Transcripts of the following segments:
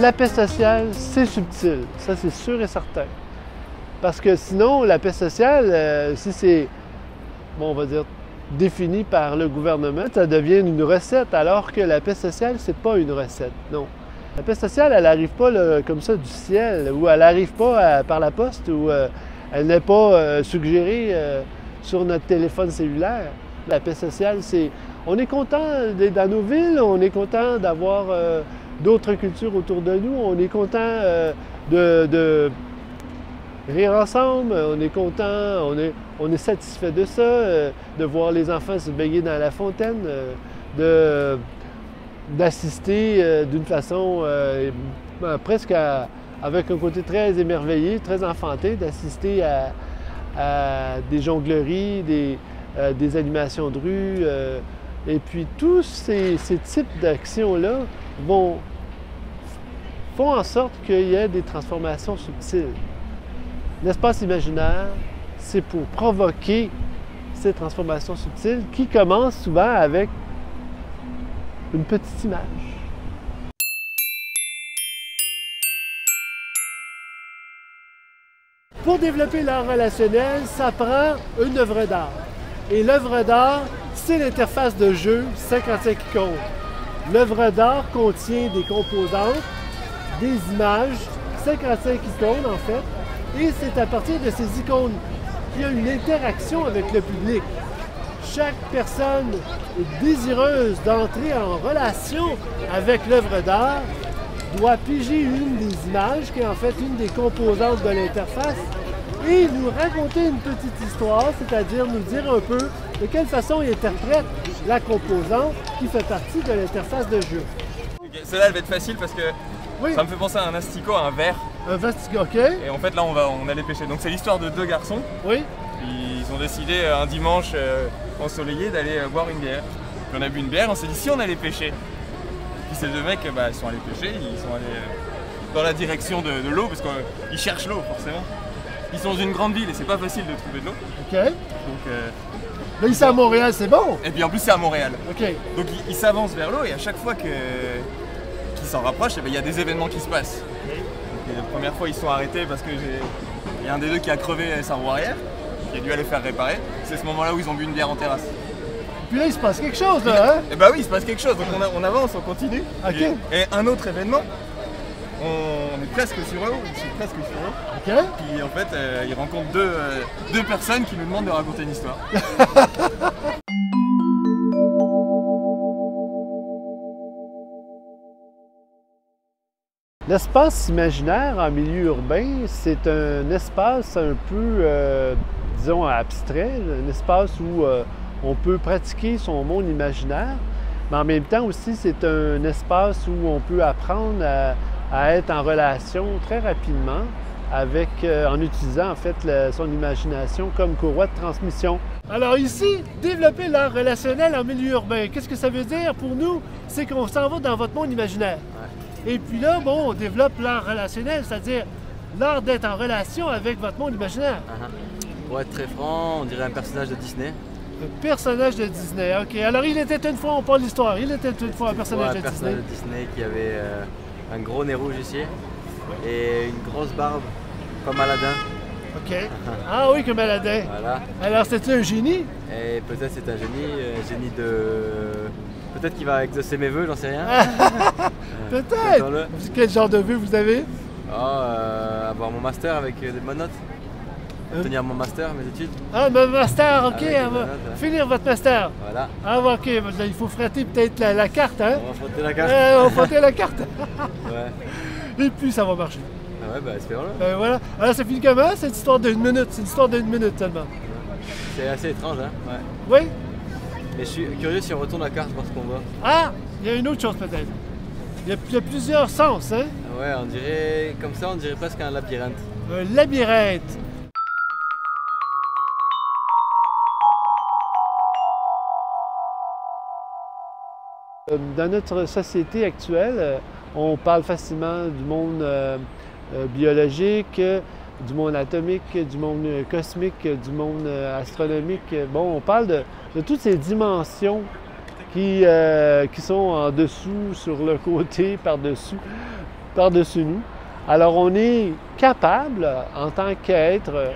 la paix sociale, c'est subtil. Ça, c'est sûr et certain. Parce que sinon, la paix sociale, si c'est, bon, on va dire, défini par le gouvernement, ça devient une recette, alors que la paix sociale, c'est pas une recette, non. La paix sociale, elle n'arrive pas là, comme ça du ciel, ou elle n'arrive pas par la poste, ou elle n'est pas suggérée sur notre téléphone cellulaire. La paix sociale, c'est... On est content d'être dans nos villes, on est content d'avoir d'autres cultures autour de nous, on est content de rire ensemble, on est content, on est satisfait de ça, de voir les enfants se baigner dans la fontaine, d'assister d'une façon presque avec un côté très émerveillé, très enfanté, d'assister à des jongleries, des animations de rue. Et puis tous ces types d'actions-là font en sorte qu'il y ait des transformations subtiles. L'espace imaginaire, c'est pour provoquer ces transformations subtiles qui commencent souvent avec une petite image. Pour développer l'art relationnel, ça prend une œuvre d'art. Et l'œuvre d'art, c'est l'interface de jeu 55 icônes. L'œuvre d'art contient des composantes, des images, 55 icônes en fait, et c'est à partir de ces icônes qu'il y a une interaction avec le public. Chaque personne est désireuse d'entrer en relation avec l'œuvre d'art, doit piger une des images, qui est en fait une des composantes de l'interface, et nous raconter une petite histoire, c'est-à-dire nous dire un peu de quelle façon il interprète la composante qui fait partie de l'interface de jeu. Okay, celle-là, elle va être facile parce que oui, ça me fait penser à un asticot, à un verre. Un asticot, ok. Et en fait, là, on allait pêcher. Donc, c'est l'histoire de deux garçons. Oui. Ils ont décidé un dimanche ensoleillé d'aller boire une bière. Puis on a bu une bière, on s'est dit si on allait pêcher. Puis ces deux mecs, ils sont allés pêcher, ils sont allés dans la direction de l'eau parce qu'ils cherchent l'eau, forcément. Ils sont dans une grande ville et c'est pas facile de trouver de l'eau. Ok. Donc, là, ici à Montréal, c'est bon. Et puis en plus, c'est à Montréal. Ok. Donc ils s'avancent vers l'eau et à chaque fois qu'ils s'en rapprochent, il y a des événements qui se passent. Donc, la première fois, ils sont arrêtés parce qu'il y a un des deux qui a crevé sa roue arrière, qui a dû aller faire réparer. C'est ce moment-là où ils ont bu une bière en terrasse. Puis là, il se passe quelque chose, là, hein? Et bah oui, il se passe quelque chose. Donc on avance, on continue. Ok. Et un autre événement, on est presque sur eux, ils sont presque sur eux. Ok. Puis en fait, ils rencontrent deux personnes qui nous demandent de raconter une histoire. L'espace imaginaire en milieu urbain, c'est un espace un peu, disons, abstrait, un espace où on peut pratiquer son monde imaginaire, mais en même temps aussi, c'est un espace où on peut apprendre à être en relation très rapidement avec, en utilisant en fait son imagination comme courroie de transmission. Alors ici, développer l'art relationnel en milieu urbain, qu'est-ce que ça veut dire pour nous? C'est qu'on s'en va dans votre monde imaginaire. Et puis là, bon, on développe l'art relationnel, c'est-à-dire l'art d'être en relation avec votre monde imaginaire. Pour être très franc, on dirait un personnage de Disney. Un personnage de Disney, ok. Alors il était une fois, on parle l'histoire, il était une fois un personnage de Disney. Un personnage de Disney qui avait un gros nez rouge ici et une grosse barbe comme Aladdin. Ok. Ah oui, comme Aladdin. Voilà. Alors c'est-tu un génie? Et peut-être c'est un génie de... Peut-être qu'il va exaucer mes vœux, j'en sais rien. Peut-être! Quel genre de vœux vous avez? Avoir mon master avec des bonnes notes. Obtenir mon master, mes études. Ah, mon master, ok. Finir votre master. Voilà. Ah, ok. Il faut frotter peut-être la carte, hein? On va frotter la carte. On va frotter la carte. Ouais. Et puis ça va marcher. Ah ouais, bah espérons-le. Ben voilà. Alors ça finit comment? C'est une histoire d'une minute. C'est une histoire d'une minute seulement. C'est assez étrange, hein? Ouais. Oui? Mais je suis curieux si on retourne la carte voir ce qu'on voit. Ah! Il y a une autre chose peut-être. Il y a plusieurs sens, hein? Ouais, on dirait... Comme ça, on dirait presque un labyrinthe. Un labyrinthe. Dans notre société actuelle, on parle facilement du monde biologique, du monde atomique, du monde cosmique, du monde astronomique. Bon, on parle de toutes ces dimensions qui sont en dessous, sur le côté, par-dessus. par-dessus nous. Alors on est capable, en tant qu'être,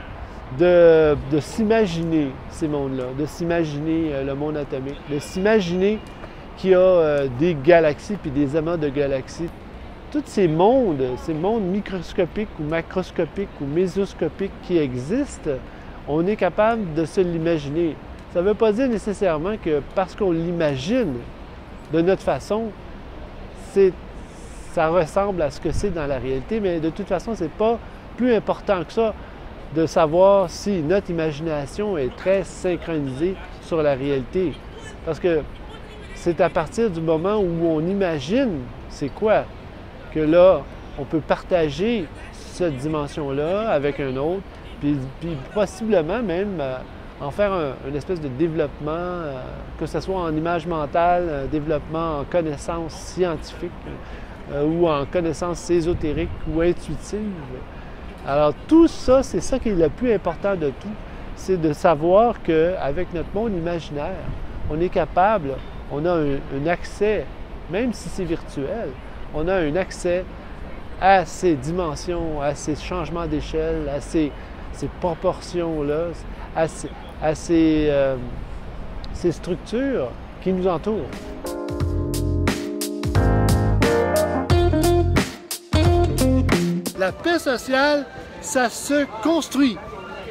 de s'imaginer ces mondes-là, de s'imaginer le monde atomique, de s'imaginer qu'il y a des galaxies puis des amas de galaxies. Tous ces mondes microscopiques ou macroscopiques ou mésoscopiques qui existent, on est capable de se l'imaginer. Ça ne veut pas dire nécessairement que parce qu'on l'imagine de notre façon, ça ressemble à ce que c'est dans la réalité, mais de toute façon, ce n'est pas plus important que ça de savoir si notre imagination est très synchronisée sur la réalité. Parce que c'est à partir du moment où on imagine c'est quoi que là, on peut partager cette dimension-là avec un autre, puis possiblement même en faire une espèce de développement, que ce soit en image mentale, un développement en connaissances scientifiques ou en connaissances ésotériques ou intuitives. Alors tout ça, c'est ça qui est le plus important de tout, c'est de savoir qu'avec notre monde imaginaire, on est capable, on a un accès, même si c'est virtuel, on a un accès à ces dimensions, à ces changements d'échelle, à ces proportions-là, à ces structures qui nous entourent. La paix sociale, ça se construit,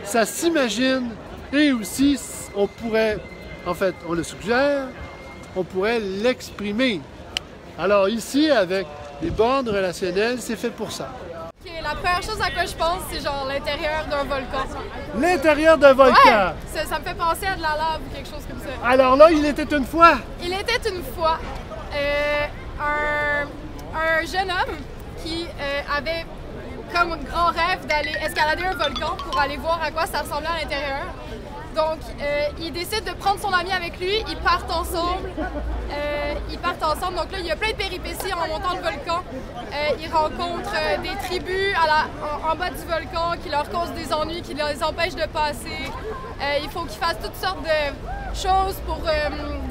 ça s'imagine et aussi on pourrait, en fait, on le suggère, on pourrait l'exprimer. Alors ici, avec les bornes relationnelles, c'est fait pour ça. Okay, la première chose à quoi je pense, c'est genre l'intérieur d'un volcan. L'intérieur d'un volcan? Ouais, ça me fait penser à de la lave ou quelque chose comme ça. Alors là, il était une fois? Il était une fois un jeune homme qui avait comme grand rêve d'aller escalader un volcan pour aller voir à quoi ça ressemblait à l'intérieur. Donc, il décide de prendre son ami avec lui, ils partent ensemble. Donc là, il y a plein de péripéties en montant le volcan. Ils rencontrent des tribus en bas du volcan qui leur causent des ennuis, qui les empêchent de passer. Il faut qu'ils fassent toutes sortes de choses pour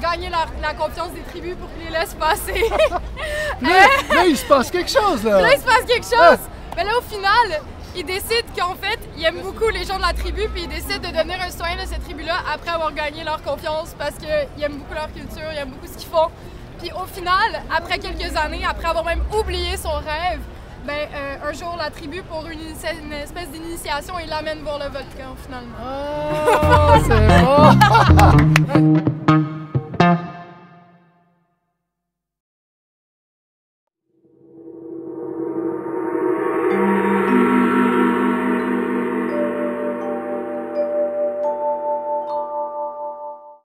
gagner la confiance des tribus pour qu'ils les laissent passer. Là, il se passe quelque chose, là! Là, il se passe quelque chose! Mais là, au final, il décide qu'en fait, il aime beaucoup les gens de la tribu, puis il décide de devenir un citoyen de cette tribu-là après avoir gagné leur confiance parce qu'il aime beaucoup leur culture, il aime beaucoup ce qu'ils font. Puis au final, après quelques années, après avoir même oublié son rêve, ben, un jour, la tribu, pour une espèce d'initiation, il l'amène voir le volcan, finalement. Oh, c'est bon!